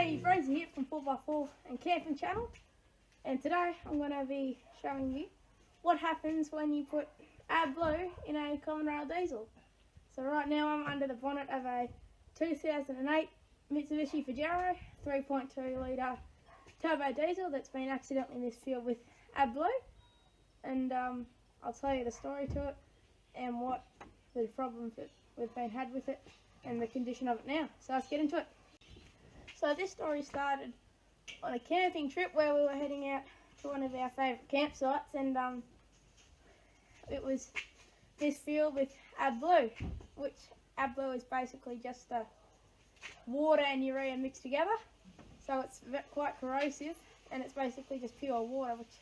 Hey, Fraser here from 4x4 and Camping Channel, and today I'm going to be showing you what happens when you put Adblue in a common rail diesel. So right now I'm under the bonnet of a 2008 Mitsubishi Pajero 3.2 litre turbo diesel that's been accidentally misfueled with Adblue, and I'll tell you the story to it and what the problems that we've been had with it and the condition of it now. So let's get into it. So this story started on a camping trip where we were heading out to one of our favourite campsites, and it was misfueled with Adblue, which Adblue is basically just water and urea mixed together. So it's quite corrosive, and it's basically just pure water, which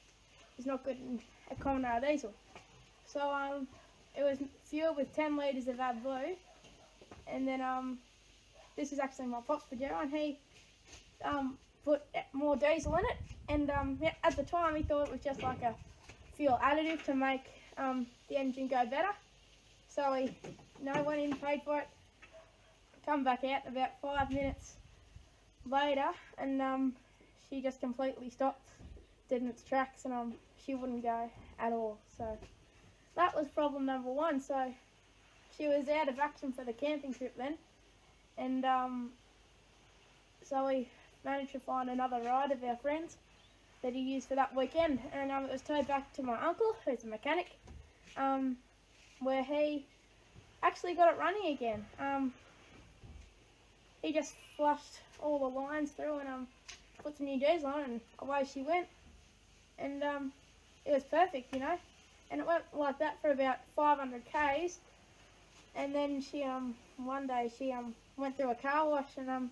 is not good in a common rail diesel. So it was fueled with 10 litres of Adblue, and then this is actually my pop's pajero, and he put more diesel in it, and yeah, at the time he thought it was just like a fuel additive to make the engine go better. So he went in, paid for it, come back out about 5 minutes later, and she just completely stopped dead in its tracks, and she wouldn't go at all. So that was problem number one. So she was out of action for the camping trip then, and so we managed to find another ride of our friends that he used for that weekend, and it was towed back to my uncle, who's a mechanic, where he actually got it running again. He just flushed all the lines through and put some new diesel on, and away she went, and it was perfect, you know. And it went like that for about 500 k's, and then she one day she went through a car wash, and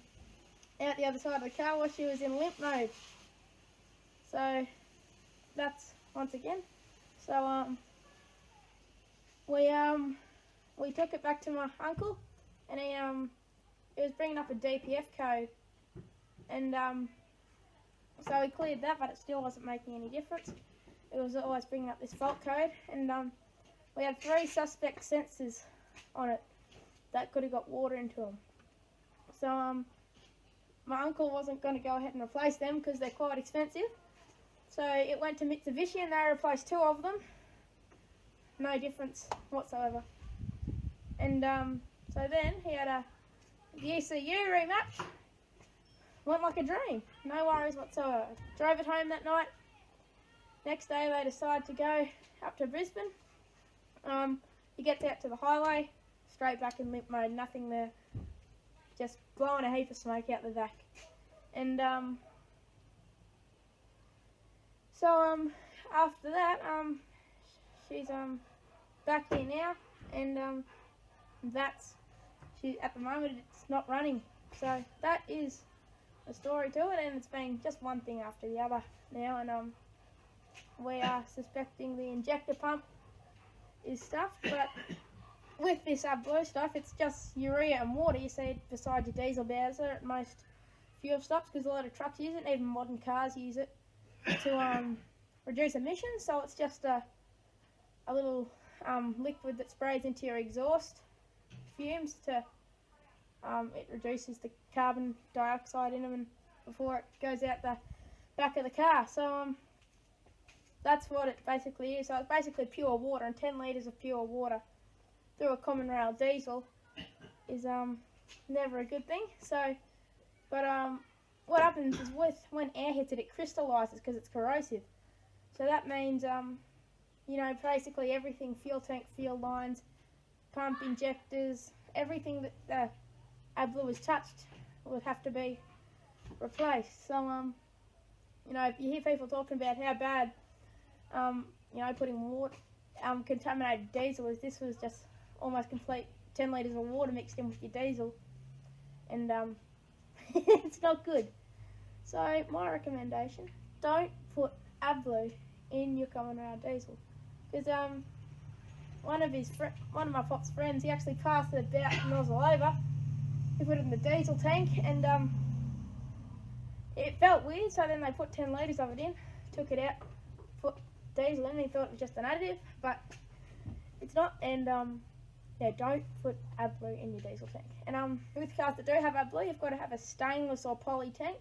out the other side of the car wash she was in limp mode. So that's once again. So we took it back to my uncle, and he was bringing up a DPF code, and so we cleared that, but it still wasn't making any difference. It was always bringing up this fault code, and we had 3 suspect sensors on it that could have got water into them. So my uncle wasn't going to go ahead and replace them because they're quite expensive. So it went to Mitsubishi, and they replaced 2 of them. No difference whatsoever. And so then he had the ECU rematch. Went like a dream. No worries whatsoever. Drove it home that night. Next day they decide to go up to Brisbane. He gets out to the highway, straight back in limp mode, nothing there, just blowing a heap of smoke out the back. And so after that, she's back here now, and at the moment it's not running. So that is the story to it, and it's been just one thing after the other now, and we are suspecting the injector pump is stuffed, but with this Adblue stuff, it's just urea and water. You see it beside your diesel bowser at most fuel stops, because a lot of trucks use it, even modern cars use it to reduce emissions. So it's just a little liquid that sprays into your exhaust fumes to it reduces the carbon dioxide in them, and before it goes out the back of the car. So that's what it basically is. So it's basically pure water, and 10 litres of pure water through a common rail diesel is never a good thing. So, but what happens is when air hits it, it crystallises because it's corrosive. So that means you know, basically everything, fuel tank, fuel lines, pump, injectors, everything that the Adblue has touched would have to be replaced. So you know, if you hear people talking about how bad you know, putting water, contaminated diesel is, this was just almost complete 10 litres of water mixed in with your diesel, and it's not good. So my recommendation, don't put Adblue in your common rail diesel, because one of my pop's friends, he actually passed the about nozzle over, he put it in the diesel tank, and it felt weird. So then they put 10 litres of it in, took it out, put diesel in, and he thought it was just an additive, but it's not. And yeah, don't put Adblue in your diesel tank. And with cars that do have Adblue, you've got to have a stainless or poly tank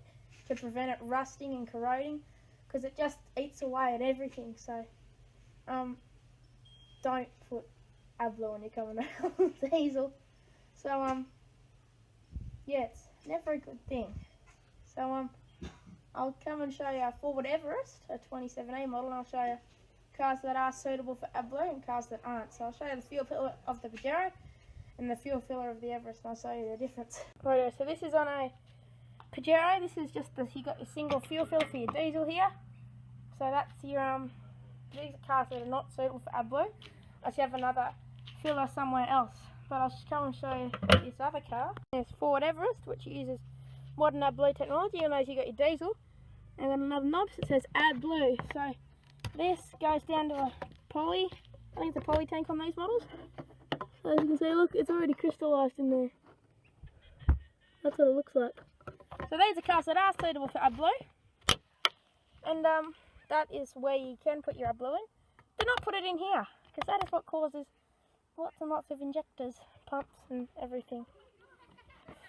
to prevent it rusting and corroding, because it just eats away at everything. So don't put Adblue when you're coming around diesel. So yeah, it's never a good thing. So I'll come and show you our Ford Everest, a 2017 model, and I'll show you cars that are suitable for Adblue and cars that aren't. So I'll show you the fuel filler of the Pajero and the fuel filler of the Everest, and I'll show you the difference. Right, so this is on a Pajero. This is just you got your single fuel filler for your diesel here. So that's your these are cars that are not suitable for Adblue. I should have another filler somewhere else, but I'll just come and show you this other car. There's Ford Everest, which uses modern Adblue technology. You'll notice you got your diesel, and then another knob that says Adblue. So this goes down to a poly. I think it's a poly tank on these models. So as you can see, look, it's already crystallised in there. That's what it looks like. So these are cars that are suitable for Adblue, and that is where you can put your Adblue in. Do not put it in here, because that is what causes lots and lots of injectors, pumps and everything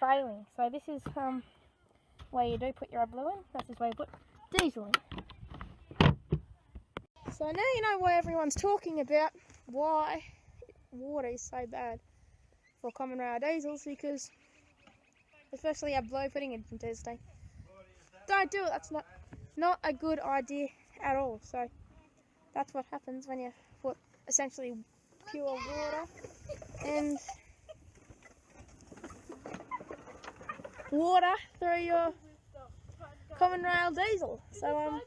failing. So this is where you do put your Adblue in. This is where you put diesel in. So now you know why everyone's talking about why water is so bad for common rail diesels, because especially Adblue, putting it in diesel tank. Don't do it. That's not a good idea at all. So that's what happens when you put essentially pure water and water through your common rail diesel. So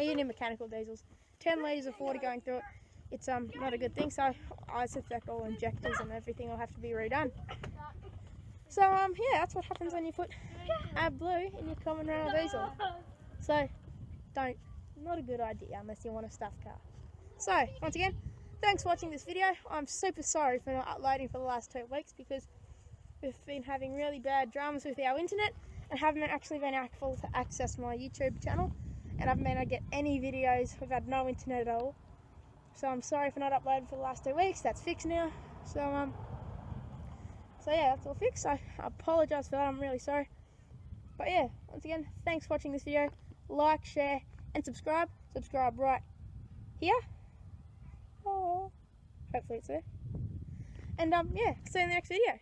you need mechanical diesels. 10 litres of water going through it, it's not a good thing. So I suspect all injectors and everything will have to be redone. So yeah, that's what happens when you put Adblue in your common rail diesel. So not a good idea unless you want a stuffed car. So once again, thanks for watching this video. I'm super sorry for not uploading for the last 2 weeks, because we've been having really bad dramas with our internet and haven't actually been able to access my YouTube channel, and I haven't been able to get any videos. We've had no internet at all. So I'm sorry for not uploading for the last 2 weeks. That's fixed now. So yeah, that's all fixed. So I apologise for that. I'm really sorry. But yeah, once again, thanks for watching this video. Like, share and subscribe. Subscribe right here. Oh, hopefully it's there. And yeah, see you in the next video.